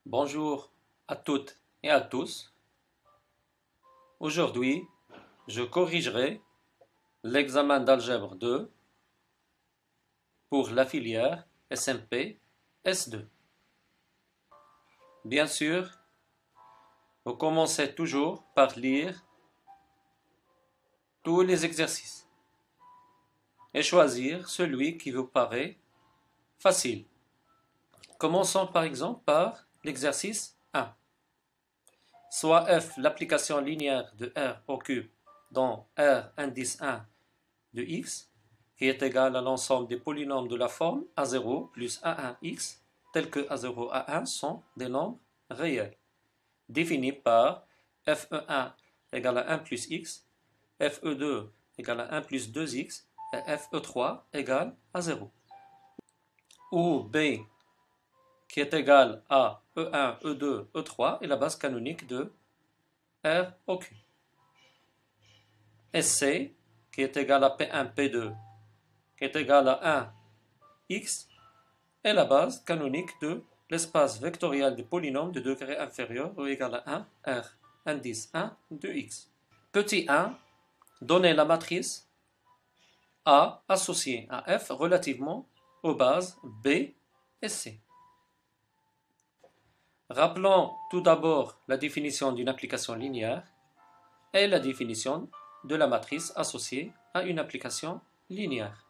Bonjour à toutes et à tous. Aujourd'hui, je corrigerai l'examen d'algèbre 2 pour la filière SMP S2. Bien sûr, vous commencez toujours par lire tous les exercices et choisir celui qui vous paraît facile. Commençons par exemple par l'exercice 1. Soit f l'application linéaire de R au cube dans R indice 1 de x, qui est égal à l'ensemble des polynômes de la forme A0 plus A1x, tels que A0 et A1 sont des nombres réels, définis par fe1 égale à 1 plus x, fe2 égale à 1 plus 2x et fe3 égale à 0. Où B qui est égal à E1, E2, E3 est la base canonique de R au Q. Et C, qui est égal à P1, P2, qui est égal à 1, X, est la base canonique de l'espace vectoriel des polynômes de degré inférieur ou égal à 1, R, indice 1 de X. Petit 1, donner la matrice A associée à F relativement aux bases B et C. Rappelons tout d'abord la définition d'une application linéaire et la définition de la matrice associée à une application linéaire.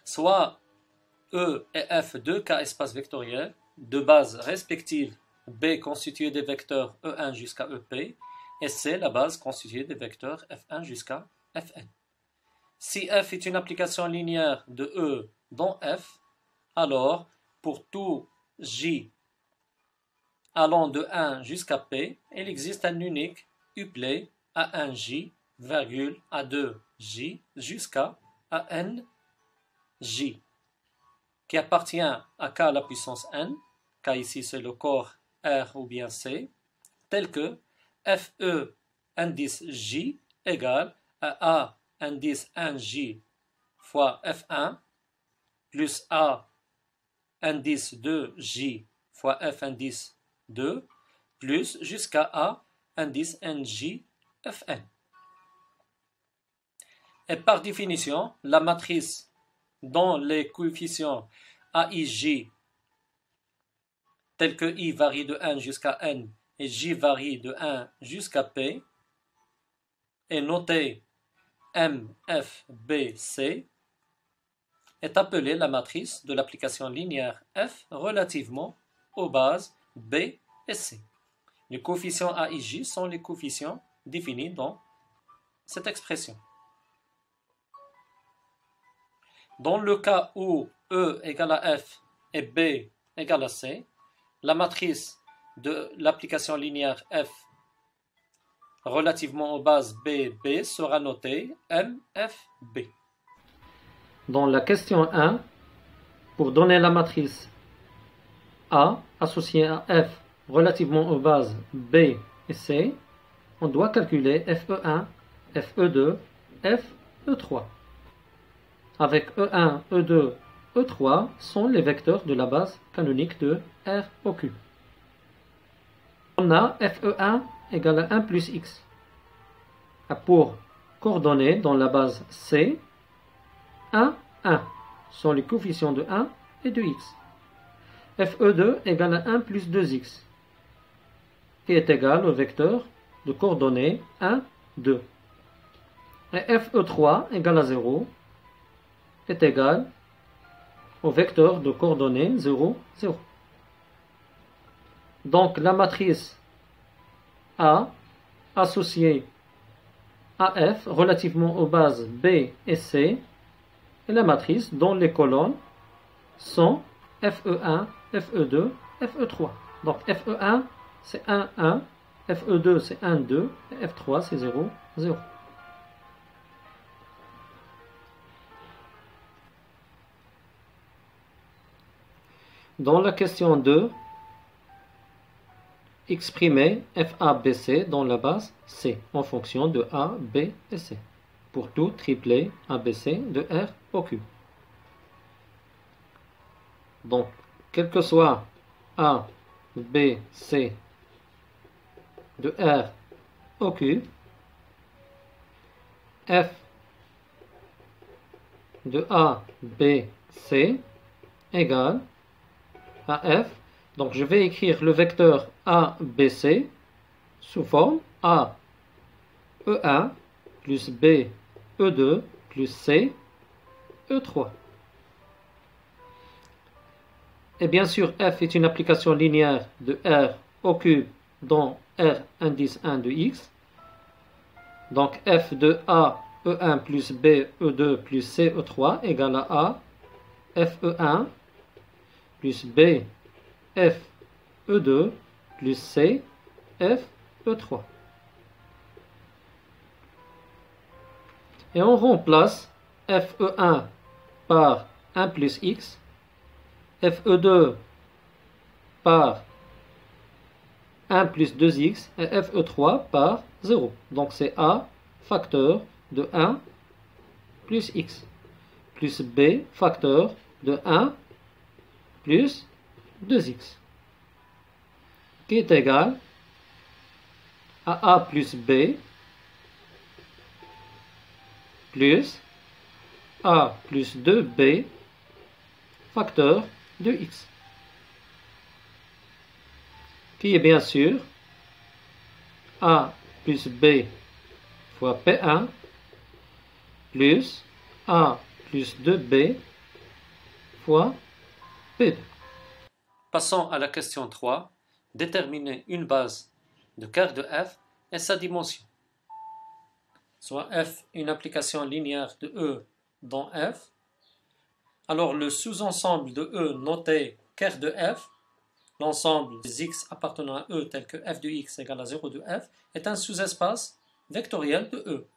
Soit E et F deux cas espaces vectoriels de base respectives B constituée des vecteurs E1 jusqu'à EP et C la base constituée des vecteurs F1 jusqu'à Fn. Si F est une application linéaire de E dans F, alors, pour tout J allant de 1 jusqu'à P, il existe un unique uplet A1J, A2J jusqu'à ANJ, qui appartient à K à la puissance N, K ici c'est le corps R ou bien C, tel que FE indice J égale à A indice 1J fois F1 plus A indice 2J fois F indice 2 plus jusqu'à A indice NJ Fn. Et par définition, la matrice dont les coefficients AIJ tels que I varie de 1 jusqu'à N et J varie de 1 jusqu'à P est notée MFBC est appelée la matrice de l'application linéaire F relativement aux bases B et C. Les coefficients A et J sont les coefficients définis dans cette expression. Dans le cas où E égale à F et B égale à C, la matrice de l'application linéaire F relativement aux bases B, B sera notée MFB. Dans la question 1, pour donner la matrice A associée à F relativement aux bases B et C, on doit calculer FE1, FE2, FE3. Avec E1, E2, E3 sont les vecteurs de la base canonique de R au Q. On a FE1 égale à 1 plus X. Pour coordonnées dans la base C, 1, 1 sont les coefficients de 1 et de x. FE2 égale à 1 plus 2x, qui est égal au vecteur de coordonnées 1, 2. Et FE3 égale à 0 est égal au vecteur de coordonnées 0, 0. Donc la matrice A associée à F relativement aux bases B et C et la matrice dont les colonnes sont FE1, FE2, FE3. Donc FE1 c'est 1, 1, FE2 c'est 1, 2, et F3 c'est 0, 0. Dans la question 2, exprimez FABC dans la base C en fonction de A, B et C pour tout triplet ABC de R au Q. Donc, quel que soit A, B, C de R au Q, F de A, B, C égale à F. Donc je vais écrire le vecteur ABC sous forme A E1 plus B E2 plus C E3. Et bien sûr, F est une application linéaire de R au cube dans R indice 1 de X. Donc F de A E1 plus B E2 plus C E3 égale à A F E1 plus B F E2 plus C F E3. Et on remplace FE1 par 1 plus X, FE2 par 1 plus 2X et FE3 par 0. Donc c'est A facteur de 1 plus X plus B facteur de 1 plus 2x qui est égal à A plus B plus A plus 2B facteur de x qui est bien sûr A plus B fois P1 plus A plus 2B fois P2. Passons à la question 3. Déterminer une base de quart de f et sa dimension. Soit f une application linéaire de E dans f. Alors le sous-ensemble de E noté quart de f, l'ensemble des x appartenant à E tel que f de x égale à 0 de f, est un sous-espace vectoriel de E.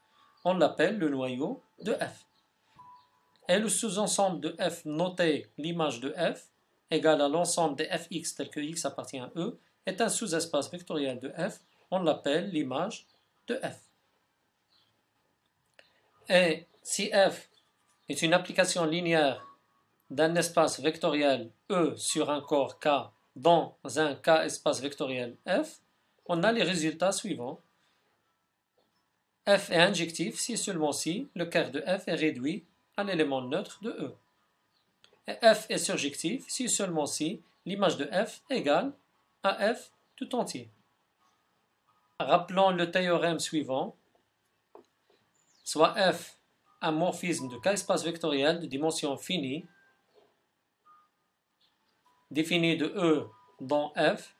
On l'appelle le noyau de f. Et le sous-ensemble de f noté l'image de f égale à l'ensemble des fx tel que x appartient à E est un sous-espace vectoriel de f, on l'appelle l'image de f. Et si f est une application linéaire d'un espace vectoriel E sur un corps K dans un K espace vectoriel f, on a les résultats suivants. F est injectif si seulement si le quart de f est réduit à l'élément neutre de E. Et f est surjectif si seulement si l'image de f égale à f tout entier. Rappelons le théorème suivant. Soit f un morphisme de K espace vectoriel de dimension finie défini de E dans f,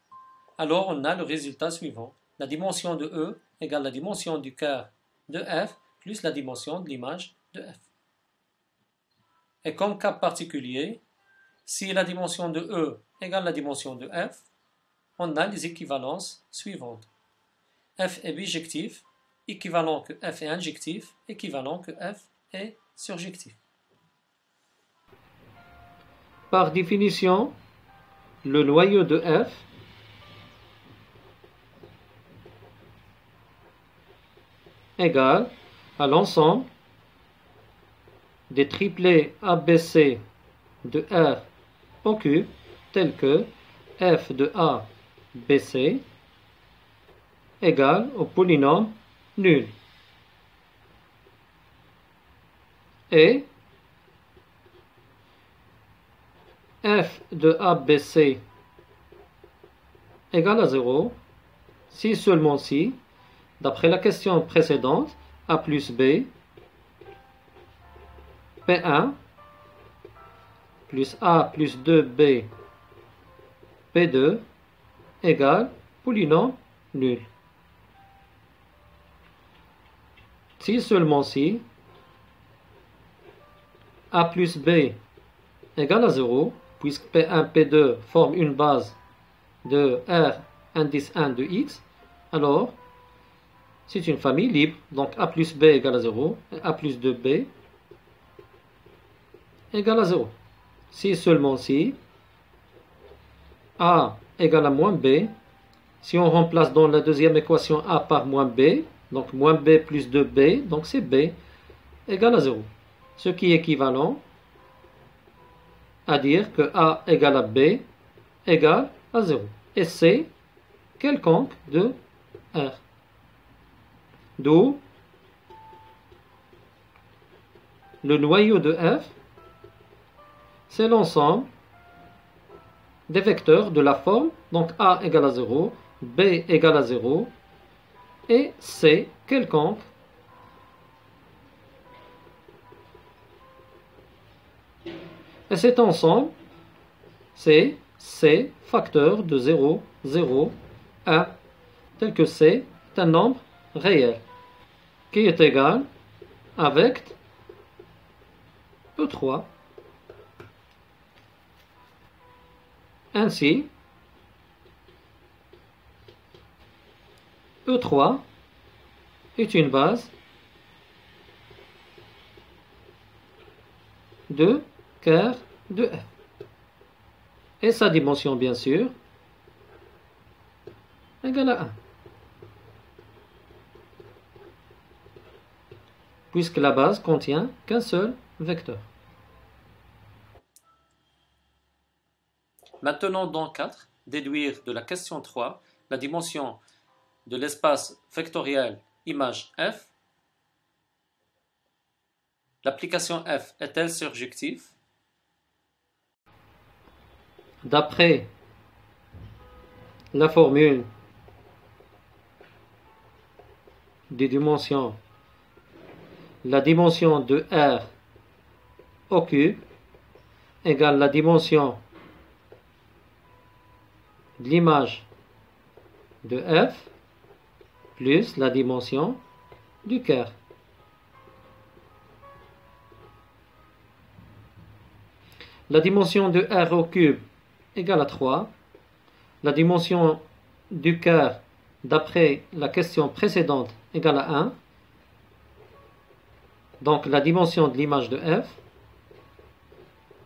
alors on a le résultat suivant. La dimension de E égale la dimension du quart de f plus la dimension de l'image de f. Et comme cas particulier, si la dimension de E égale la dimension de f, on a les équivalences suivantes. F est bijectif, équivalent que f est injectif, équivalent que f est surjectif. Par définition, le noyau de f égale à l'ensemble des triplets ABC de R au cube tels que f de A BC égale au polynôme nul. Et f de ABC égale à 0 si seulement si, d'après la question précédente, A plus B P1 plus A plus 2B P2 égale polynôme nul. Si seulement si A plus B égale à 0, puisque P1, P2 forment une base de R indice 1 de X, alors c'est une famille libre. Donc A plus B égale à 0, et A plus 2B égale à 0. Si et seulement si A égale à moins B, si on remplace dans la deuxième équation A par moins B, donc moins B plus 2B, donc c'est B égale à 0. Ce qui est équivalent à dire que A égale à B égale à 0. Et C quelconque de R. D'où le noyau de F, c'est l'ensemble des vecteurs de la forme, donc A égale à 0, B égale à 0, et C quelconque et cet ensemble, c'est C facteur de 0, 0, 1, tel que C est un nombre réel, qui est égal à vecteur E3. Ainsi, E3 est une base de quart de F. Et sa dimension, bien sûr, égale à 1. Puisque la base contient qu'un seul vecteur. Maintenant, dans 4, déduire de la question 3 la dimension de l'espace vectoriel image F. L'application F est-elle surjective? D'après la formule des dimensions, la dimension de R au cube égale la dimension de l'image de F plus la dimension du quart. La dimension de R au cube égale à 3. La dimension du quart d'après la question précédente égale à 1. Donc la dimension de l'image de F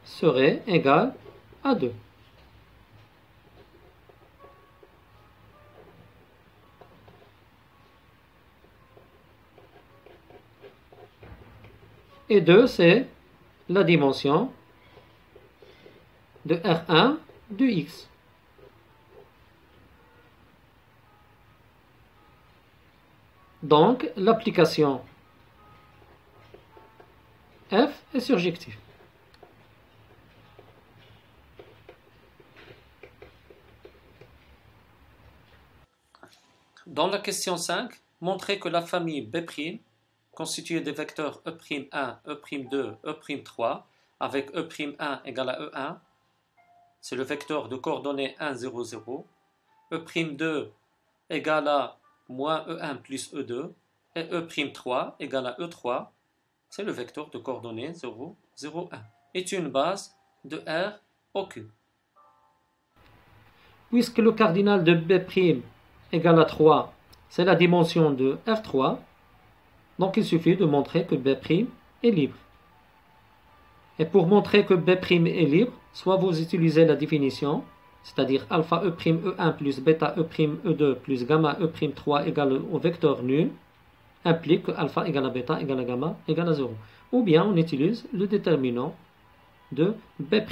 serait égale à 2. Et 2, c'est la dimension de R1 de X. Donc, l'application F est surjective. Dans la question 5, montrez que la famille B', constituée des vecteurs E'1, E'2, E'3, avec E'1 égale à E1, c'est le vecteur de coordonnées 1, 0, 0, E'2 égale à moins E1 plus E2, et E'3 égale à E3, c'est le vecteur de coordonnées 0, 0, 1, est une base de R au cube. Puisque le cardinal de B' égale à 3, c'est la dimension de R3, donc il suffit de montrer que B' est libre. Et pour montrer que B' est libre, soit vous utilisez la définition, c'est-à-dire alpha E'1 plus bêta E'2 plus gamma E'3 égale au vecteur nul, implique que alpha égale à bêta égale à gamma égale à 0. Ou bien on utilise le déterminant de B'.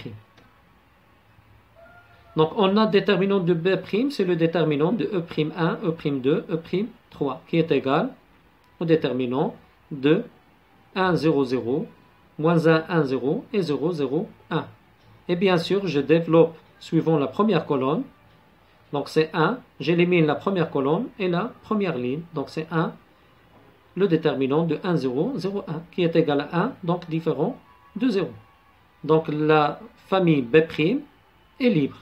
Donc on a le déterminant de B', c'est le déterminant de E'1, E'2, E'3, qui est égal au déterminant de 1, 0, 0, moins 1, 1, 0 et 0, 0, 1. Et bien sûr, je développe suivant la première colonne. Donc c'est 1, j'élimine la première colonne et la première ligne. Donc c'est 1, le déterminant de 1, 0, 0, 1, qui est égal à 1, donc différent de 0. Donc la famille B' est libre.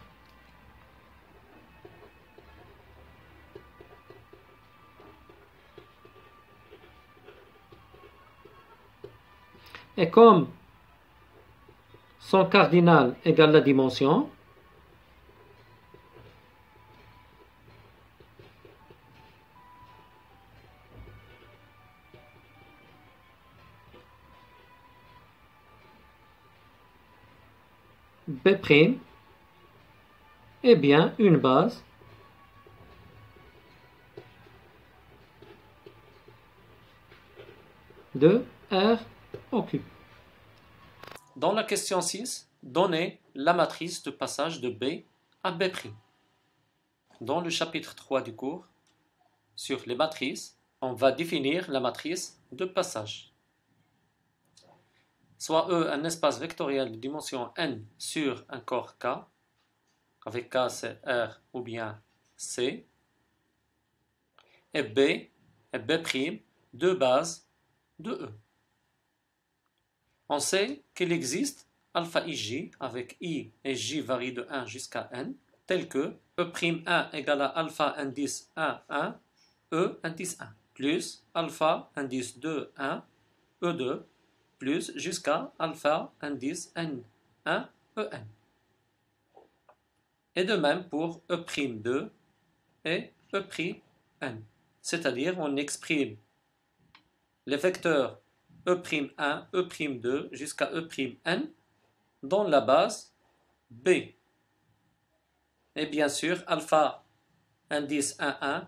Et comme son cardinal égale la dimension, B' est bien une base de R au cube. Dans la question 6, donnez la matrice de passage de B à B'. Dans le chapitre 3 du cours, sur les matrices, on va définir la matrice de passage. Soit E un espace vectoriel de dimension n sur un corps K, avec K c'est R ou bien C, et B est B', deux bases de E. On sait qu'il existe alpha ij avec I et J varie de 1 jusqu'à n, tel que E'1 égale à alpha indice 1, 1, E indice 1, plus alpha indice 2, 1, E2, plus jusqu'à alpha indice n, 1, En. Et de même pour E'2 et E'N. C'est-à-dire on exprime les vecteurs E'1, E'2 jusqu'à E'N dans la base B. Et bien sûr, alpha indice 1, 1,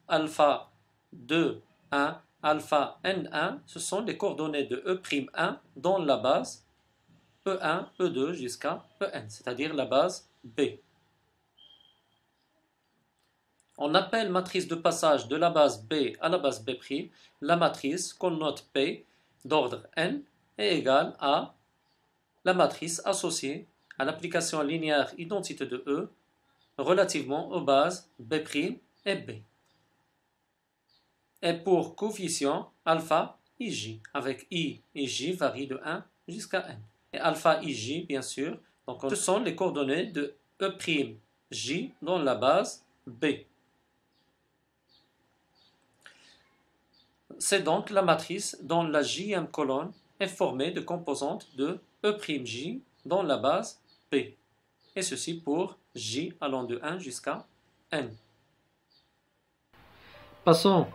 alpha 2, 1, alpha N1, ce sont les coordonnées de E'1 dans la base E1, E2 jusqu'à En, c'est-à-dire la base B. On appelle matrice de passage de la base B à la base B', la matrice qu'on note P d'ordre n est égale à la matrice associée à l'application linéaire identité de E relativement aux bases B' et B. Et pour coefficient alpha ij, avec I et J varie de 1 jusqu'à n. Et alpha ij, bien sûr, donc ce sont les coordonnées de E'J dans la base B. C'est donc la matrice dont la jème colonne est formée de composantes de E'J dans la base B. Et ceci pour J allant de 1 jusqu'à n. Passons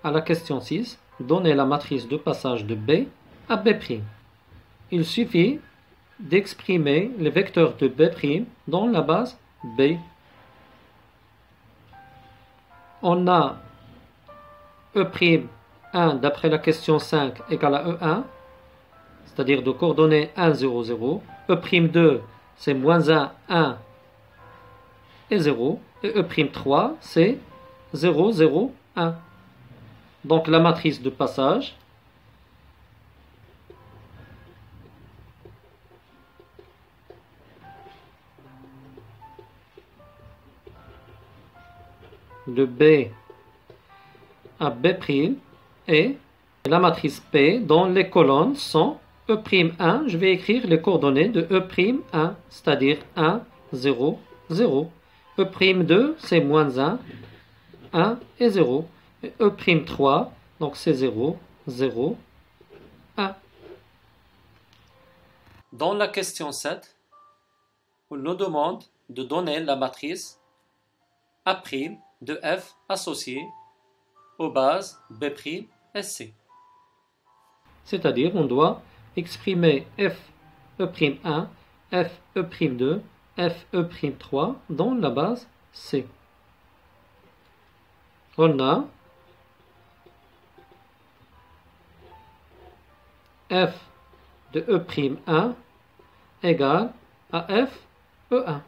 à la question 6. Donnez la matrice de passage de B à B'. Il suffit d'exprimer les vecteurs de B' dans la base B. On a E'1 d'après la question 5 égale à E1, c'est-à-dire de coordonnées 1, 0, 0. E'2 c'est moins 1, 1 et 0. Et E'3 c'est 0, 0, 1. Donc la matrice de passage de B à B' et la matrice P dont les colonnes sont E'1. Je vais écrire les coordonnées de E'1, c'est-à-dire 1, 0, 0. E'2 c'est moins 1, 1 et 0. Et E'3, donc c'est 0, 0, 1. Dans la question 7, on nous demande de donner la matrice A' de F associée aux bases B' et C. C'est-à-dire on doit exprimer F'E'1, F'E'2, F'E'3 dans la base C. On a F de E'1 égale à F'E'1.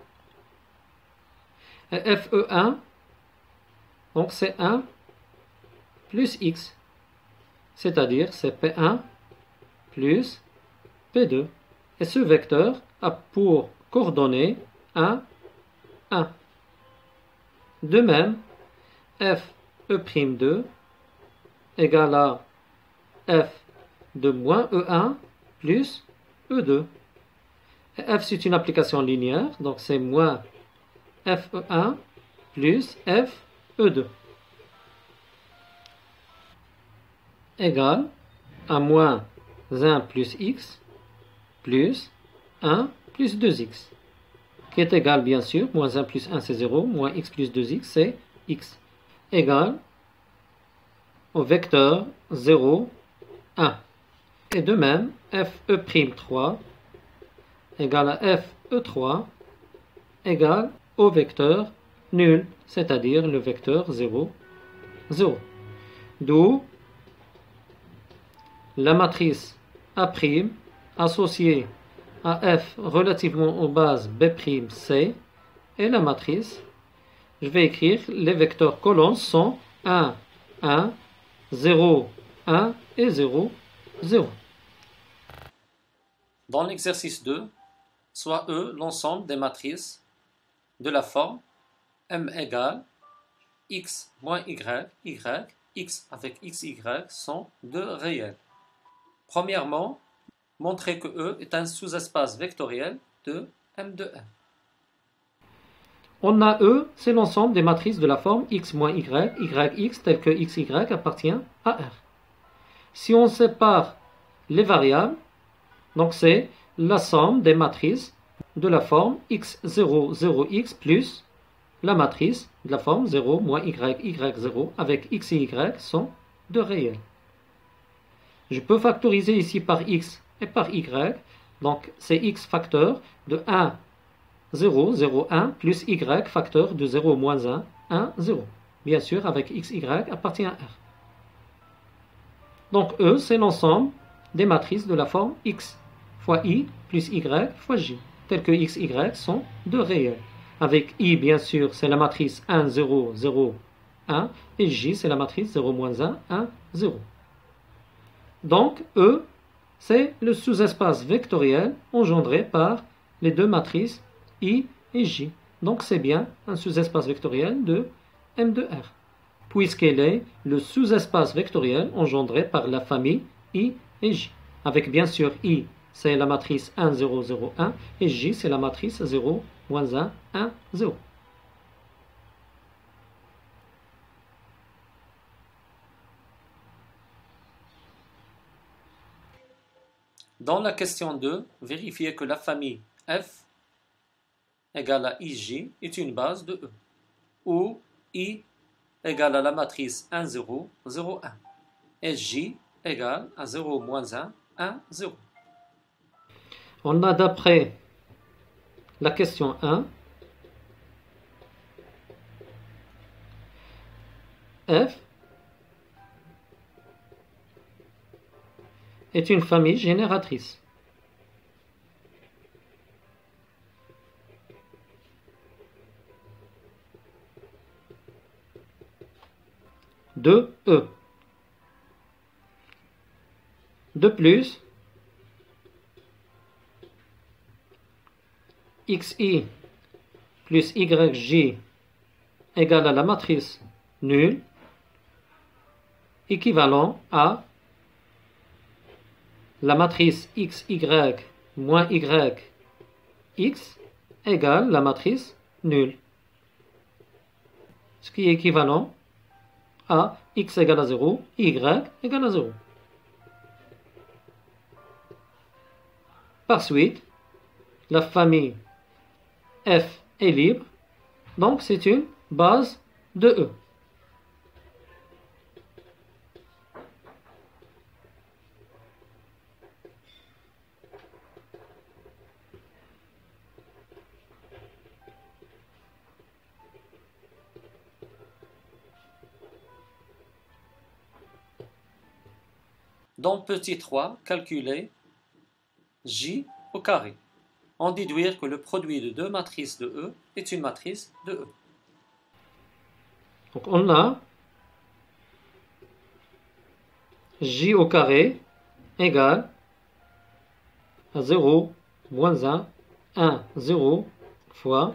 Et F'E'1, donc c'est 1 plus X, c'est-à-dire c'est P1 plus P2. Et ce vecteur a pour coordonnées 1, 1. De même, F'E'2 égale à F de moins E1 plus E2. Et F c'est une application linéaire, donc c'est moins F'E'1 plus F'E'2 égale à moins 1 plus X plus 1 plus 2X, qui est égal bien sûr, moins 1 plus 1 c'est 0, moins X plus 2X c'est X, égale au vecteur 0, 1. Et de même, F'E'3 égale à E3 égale au vecteur nul, c'est-à-dire le vecteur 0, 0. D'où la matrice A' associée à F relativement aux bases B'C et la matrice, je vais écrire les vecteurs colonnes sont 1, 1, 0, 1 et 0, 0. Dans l'exercice 2, soit E l'ensemble des matrices de la forme M égale X moins Y, Y, X avec XY sont deux réels. Premièrement, montrer que E est un sous-espace vectoriel de M de R. On a E, c'est l'ensemble des matrices de la forme X moins Y, YX, tel que XY appartient à R. Si on sépare les variables, donc c'est la somme des matrices de la forme X0, 0X plus la matrice de la forme 0 moins Y, Y0 avec X et Y sont deux réels. Je peux factoriser ici par X et par Y, donc c'est X facteur de 1, 0, 0, 1 plus Y facteur de 0 moins 1, 1, 0. Bien sûr, avec X, Y appartient à R. Donc E, c'est l'ensemble des matrices de la forme X fois I plus Y fois J, telles que X, Y sont deux réels. Avec I, bien sûr, c'est la matrice 1, 0, 0, 1, et J, c'est la matrice 0, moins 1, 1, 0. Donc E, c'est le sous-espace vectoriel engendré par les deux matrices I et J. Donc c'est bien un sous-espace vectoriel de M de R, puisqu'il est le sous-espace vectoriel engendré par la famille I et J. Avec bien sûr I, c'est la matrice 1, 0, 0, 1, et J, c'est la matrice 0, moins 1, 1, 0. Dans la question 2, vérifiez que la famille F égale à IJ est une base de E, où I égale à la matrice 1, 0, 0, 1, et J égale à 0, moins 1, 1, 0. On a d'après la question 1, F est une famille génératrice. De E. De plus, XI plus YJ égale à la matrice nulle, équivalent à la matrice XY moins YX égale la matrice nulle, ce qui est équivalent à X égale à 0, Y égale à 0. Par suite, la famille F est libre, donc c'est une base de E. Dans petit 3, calculez J au carré. En déduire que le produit de deux matrices de E est une matrice de E. Donc on a J au carré égale à 0, moins 1, 1, 0 fois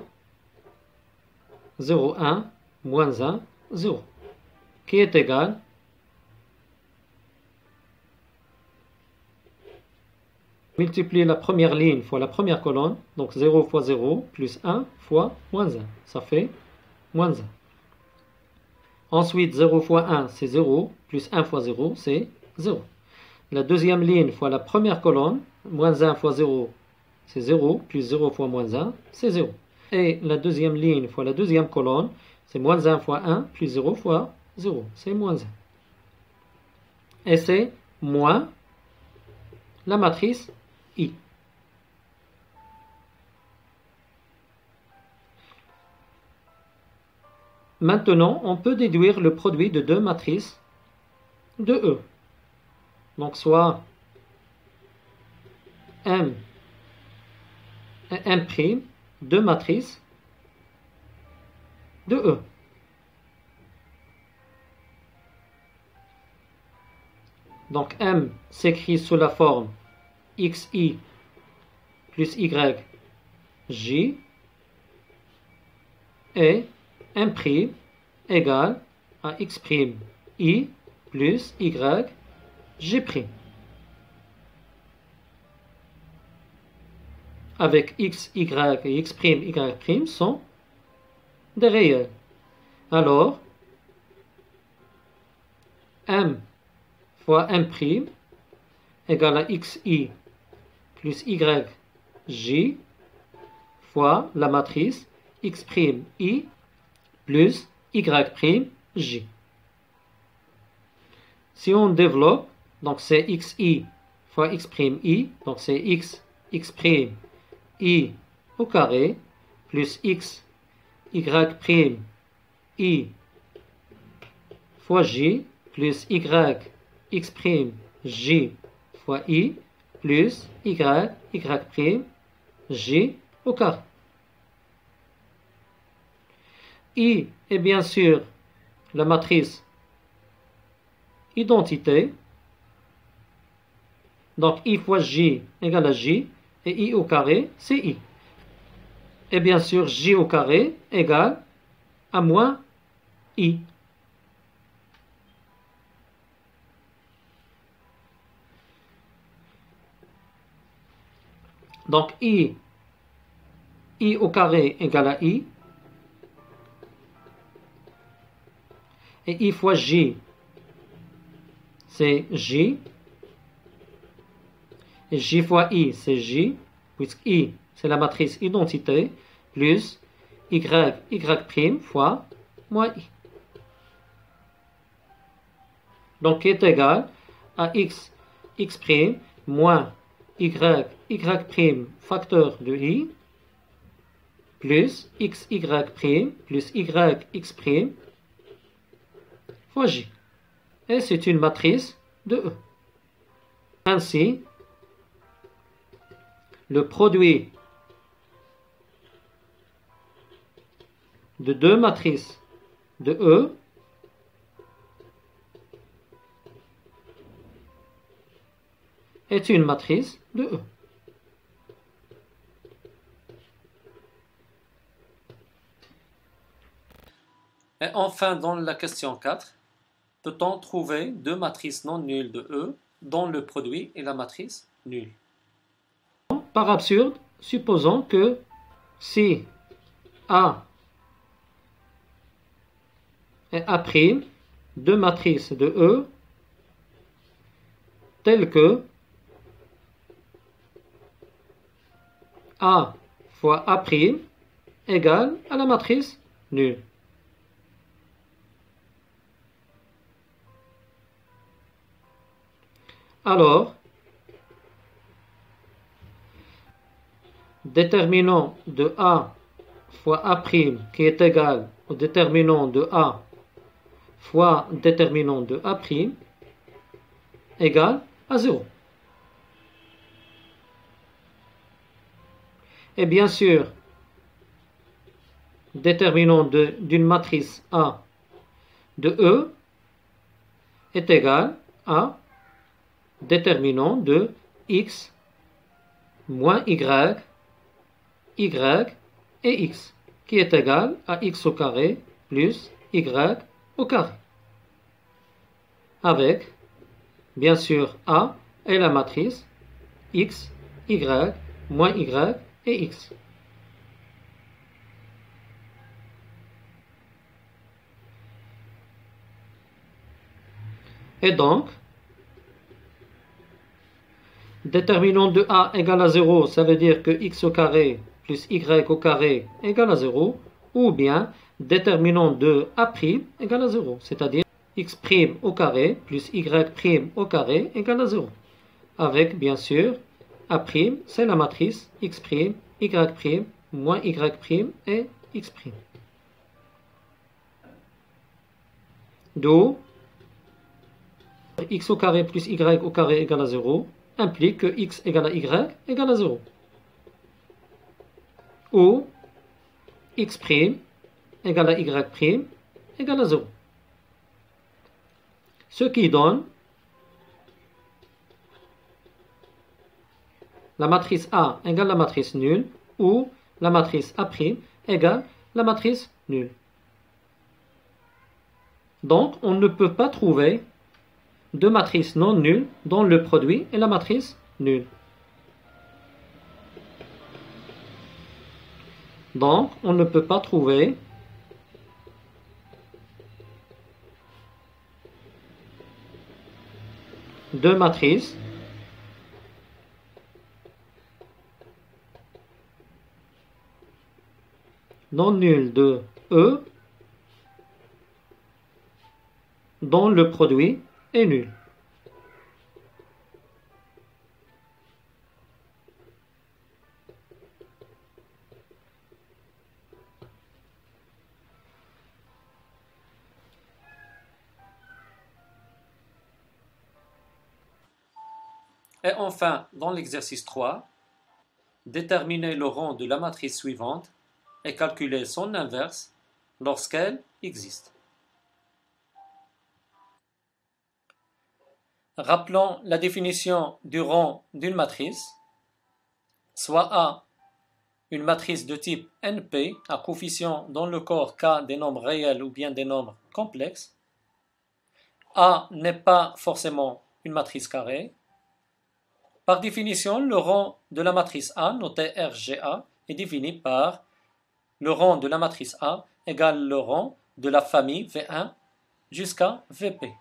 0, 1, moins 1, 0, qui est égal multiplier la première ligne fois la première colonne, donc 0 fois 0 plus 1 fois moins 1, ça fait moins 1. Ensuite 0 fois 1 c'est 0, plus 1 fois 0 c'est 0. La deuxième ligne fois la première colonne, moins 1 fois 0 c'est 0, plus 0 fois moins 1 c'est 0. Et la deuxième ligne fois la deuxième colonne, c'est moins 1 fois 1, plus 0 fois 0, c'est moins 1. Et c'est moins la matrice I. Maintenant, on peut déduire le produit de deux matrices de E. Donc, soit M et M', deux matrices de E. Donc, M s'écrit sous la forme xi plus y j et M' égale à x' i plus y g'. Avec x, y et x', y' sont des réels. Alors, M fois M' égale à xi plus y j fois la matrice x' i plus y' j. Si on développe, donc c'est xi fois x' i, donc c'est x i au carré plus x y' i fois j plus y x' j fois i plus y y' j au carré. I est bien sûr la matrice identité. Donc i fois j égale à j et i au carré c'est i. Et bien sûr j au carré égale à moins i. Donc i au carré égale à i. Et i fois j, c'est j. Et j fois i, c'est j, puisque i, c'est la matrice identité, plus y, y' fois moins i. Donc, qui est égal à x, x' moins y, y' facteur de i, plus x, y' plus y, x' fois j. Et c'est une matrice de E. Ainsi, le produit de deux matrices de E est une matrice de E. Et enfin, dans la question 4, peut-on trouver deux matrices non nulles de E dont le produit est la matrice nulle? Par absurde, supposons que si A et A', deux matrices de E, telles que A fois A' égale à la matrice nulle. Alors, déterminant de A fois A' qui est égal au déterminant de A fois déterminant de A' égale à 0. Et bien sûr, déterminant d'une matrice A de E est égal à déterminant de x moins y, y et x, qui est égal à x au carré plus y au carré. Avec, bien sûr, A est la matrice x, y, moins y et x. Et donc, déterminant de A égale à 0, ça veut dire que x au carré plus y au carré égale à 0, ou bien déterminant de A' égale à 0, c'est-à-dire x' au carré plus y' au carré égale à 0. Avec, bien sûr, A', c'est la matrice x', y', moins y' et x'. d'où x au carré plus y au carré égale à 0 implique que x égale à y égale à 0. Ou x' égale à y' égale à 0. Ce qui donne la matrice A égale la matrice nulle ou la matrice A' égale la matrice nulle. Donc, on ne peut pas trouver deux matrices non nulles dont le produit est la matrice nulle. Donc, on ne peut pas trouver deux matrices non nulles de E dont le produit est nul. Et enfin, dans l'exercice 3, déterminer le rang de la matrice suivante et calculer son inverse lorsqu'elle existe. Rappelons la définition du rang d'une matrice, soit A, une matrice de type NP à coefficient dans le corps K des nombres réels ou bien des nombres complexes. A n'est pas forcément une matrice carrée. Par définition, le rang de la matrice A, noté RGA, est défini par le rang de la matrice A égale le rang de la famille V1 jusqu'à VP,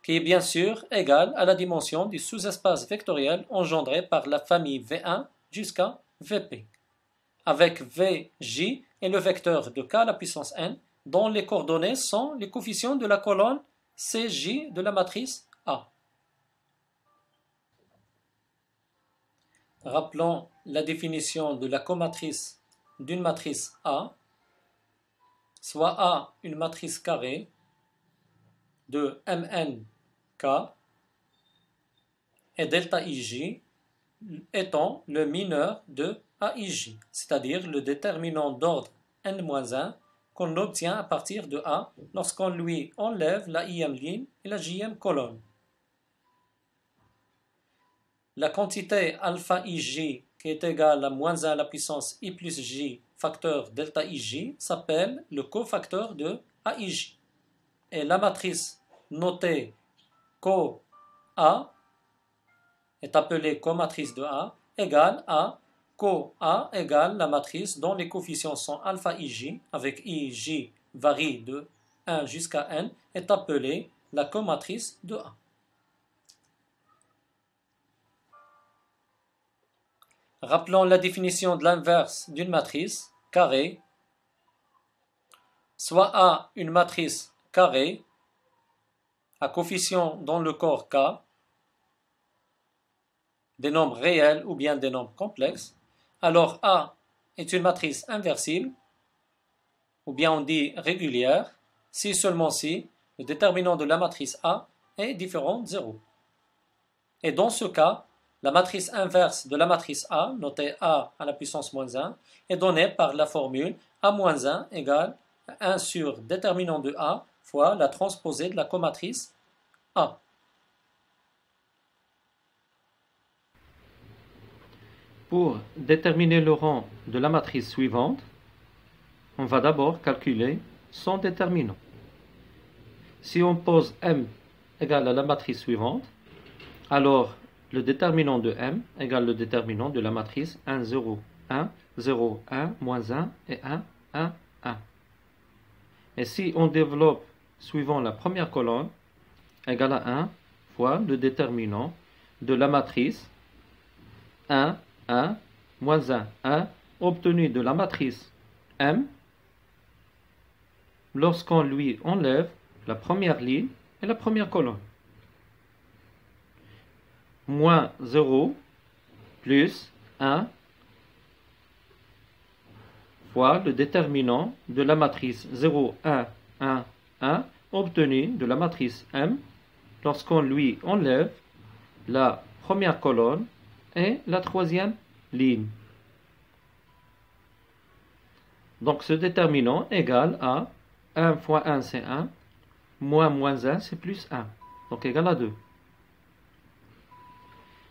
qui est bien sûr égal à la dimension du sous-espace vectoriel engendré par la famille V1 jusqu'à VP, avec Vj et le vecteur de k à la puissance n, dont les coordonnées sont les coefficients de la colonne Cj de la matrice A. Rappelons la définition de la comatrice d'une matrice A, soit A une matrice carrée de MnK et delta Ij étant le mineur de AIJ, c'est-à-dire le déterminant d'ordre n-1 qu'on obtient à partir de A lorsqu'on lui enlève la ième ligne et la jème colonne. La quantité alpha ij qui est égale à moins 1 à la puissance i plus j facteur delta ij s'appelle le cofacteur de AIJ. Et la matrice notée Co-A est appelée comatrice de A égale à Co-A égale la matrice dont les coefficients sont alpha ij avec ij varie de 1 jusqu'à n est appelée la comatrice de A. Rappelons la définition de l'inverse d'une matrice carrée, soit A une matrice carrée à coefficient dans le corps K, des nombres réels ou bien des nombres complexes, alors A est une matrice inversible, ou bien on dit régulière, si seulement si le déterminant de la matrice A est différent de 0. Et dans ce cas, la matrice inverse de la matrice A, notée A à la puissance moins 1, est donnée par la formule A-1 égale 1 sur déterminant de A fois la transposée de la comatrice A. Pour déterminer le rang de la matrice suivante, on va d'abord calculer son déterminant. Si on pose M égale à la matrice suivante, alors le déterminant de M égale le déterminant de la matrice 1, 0, 1, 0, 1, moins 1 et 1, 1, 1. Et si on développe suivant la première colonne, égale à 1 fois le déterminant de la matrice 1, 1, moins 1, 1, obtenu de la matrice M, lorsqu'on lui enlève la première ligne et la première colonne. Moins 0 plus 1 fois le déterminant de la matrice 0, 1, 1, 1 obtenu de la matrice M lorsqu'on lui enlève la première colonne et la troisième ligne. Donc ce déterminant égale à 1 fois 1 c'est 1, moins 1 c'est plus 1, donc égal à 2.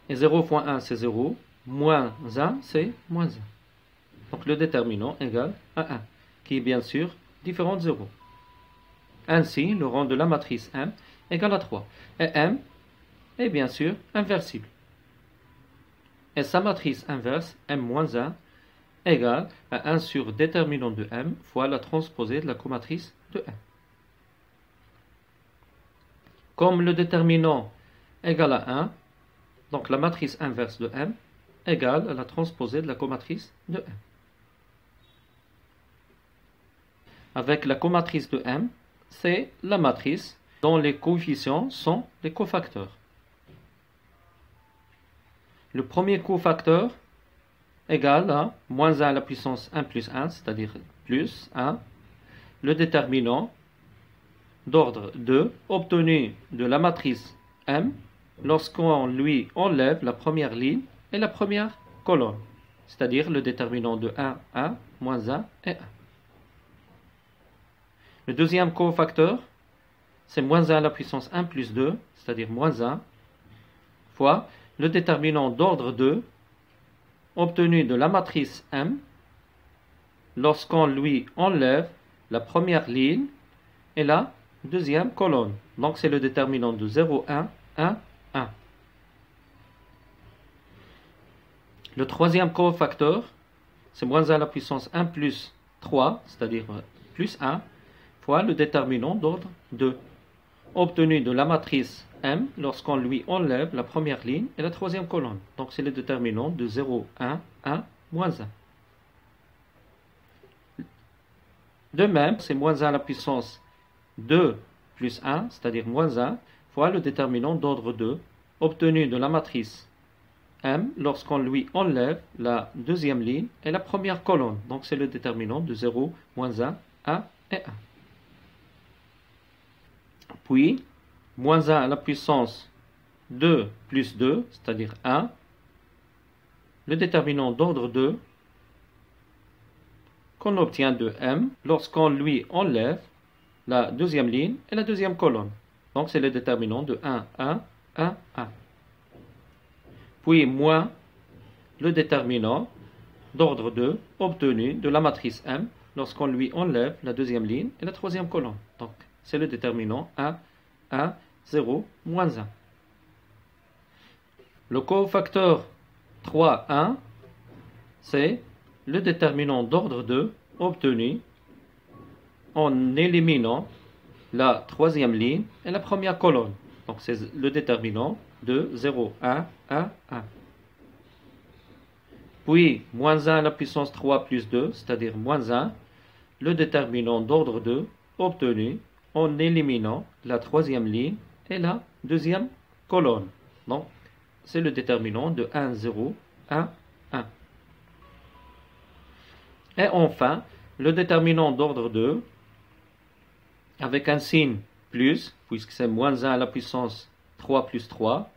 Et 0 fois 1 c'est 0, moins 1 c'est moins 1. Donc le déterminant égale à 1, qui est bien sûr différent de 0. Ainsi, le rang de la matrice M égale à 3. Et M est bien sûr inversible. Et sa matrice inverse, M-1, égale à 1 sur déterminant de M fois la transposée de la comatrice de M. Comme le déterminant égale à 1, donc la matrice inverse de M égale à la transposée de la comatrice de M. Avec la comatrice de M, c'est la matrice dont les coefficients sont les cofacteurs. Le premier cofacteur égale à moins 1 à la puissance 1 plus 1, c'est-à-dire plus 1. Le déterminant d'ordre 2 obtenu de la matrice M lorsqu'on lui enlève la première ligne et la première colonne, c'est-à-dire le déterminant de 1, 1, moins 1 et 1. Le deuxième cofacteur, c'est moins 1 à la puissance 1 plus 2, c'est-à-dire moins 1, fois le déterminant d'ordre 2 obtenu de la matrice M lorsqu'on lui enlève la première ligne et la deuxième colonne. Donc c'est le déterminant de 0, 1, 1, 1. Le troisième cofacteur, c'est moins 1 à la puissance 1 plus 3, c'est-à-dire plus 1, fois le déterminant d'ordre 2, obtenu de la matrice M lorsqu'on lui enlève la première ligne et la troisième colonne. Donc c'est le déterminant de 0, 1, 1, moins 1. De même, c'est moins 1 à la puissance 2 plus 1, c'est-à-dire moins 1, fois le déterminant d'ordre 2, obtenu de la matrice M lorsqu'on lui enlève la deuxième ligne et la première colonne. Donc c'est le déterminant de 0, moins 1, 1 et 1. Puis, moins 1 à la puissance 2 plus 2, c'est-à-dire 1, le déterminant d'ordre 2 qu'on obtient de M lorsqu'on lui enlève la deuxième ligne et la deuxième colonne. Donc c'est le déterminant de 1, 1, 1, 1. Puis moins le déterminant d'ordre 2 obtenu de la matrice M lorsqu'on lui enlève la deuxième ligne et la troisième colonne. Donc c'est le déterminant 1, 1, 0, moins 1. Le cofacteur 3, 1, c'est le déterminant d'ordre 2 obtenu en éliminant la troisième ligne et la première colonne. Donc c'est le déterminant de 0, 1, 1, 1. Puis moins 1 à la puissance 3 plus 2, c'est-à-dire moins 1, le déterminant d'ordre 2 obtenu en éliminant la troisième ligne et la deuxième colonne. Donc c'est le déterminant de 1, 0, 1, 1. Et enfin, le déterminant d'ordre 2, avec un signe plus, puisque c'est moins 1 à la puissance 3 plus 3,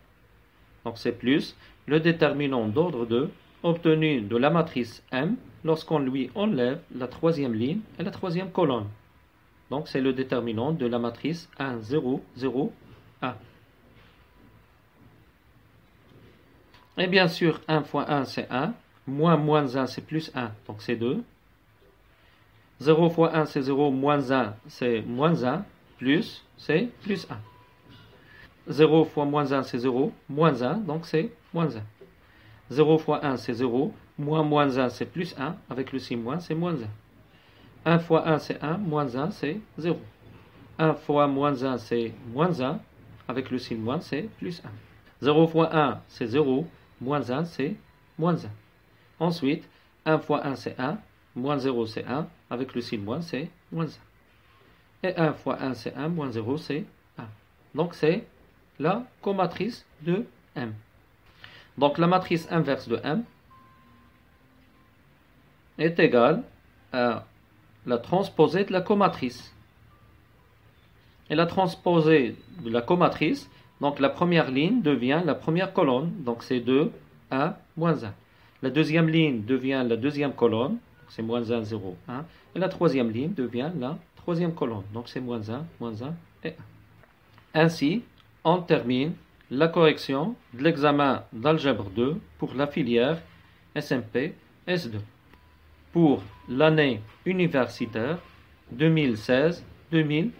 donc c'est plus, le déterminant d'ordre 2, obtenu de la matrice M, lorsqu'on lui enlève la troisième ligne et la troisième colonne. Donc c'est le déterminant de la matrice 1, 0, 0, 1. Et bien sûr, 1 fois 1, c'est 1. Moins 1, c'est plus 1, donc c'est 2. 0 fois 1, c'est 0. Moins 1, c'est moins 1. Plus, c'est plus 1. 0 fois moins 1, c'est 0. Moins 1, donc c'est moins 1. 0 fois 1, c'est 0. Moins 1, c'est plus 1. Avec le signe moins, c'est moins 1. 1 fois 1, c'est 1. Moins 1, c'est 0. 1 fois moins 1, c'est moins 1. Avec le signe moins, c'est plus 1. 0 fois 1, c'est 0. Moins 1, c'est moins 1. Ensuite, 1 fois 1, c'est 1. Moins 0, c'est 1. Avec le signe moins, c'est moins 1. Et 1 fois 1, c'est 1. Moins 0, c'est 1. Donc, c'est la comatrice de M. Donc, la matrice inverse de M est égale à la transposée de la comatrice. et la transposée de la comatrice. Donc la première ligne devient la première colonne, donc c'est 2, 1, moins 1. La deuxième ligne devient la deuxième colonne, c'est moins 1, 0, 1. Et la troisième ligne devient la troisième colonne, donc c'est moins 1 et 1. Ainsi, on termine la correction de l'examen d'algèbre 2 pour la filière SMP S2 pour l'année universitaire 2016-2017.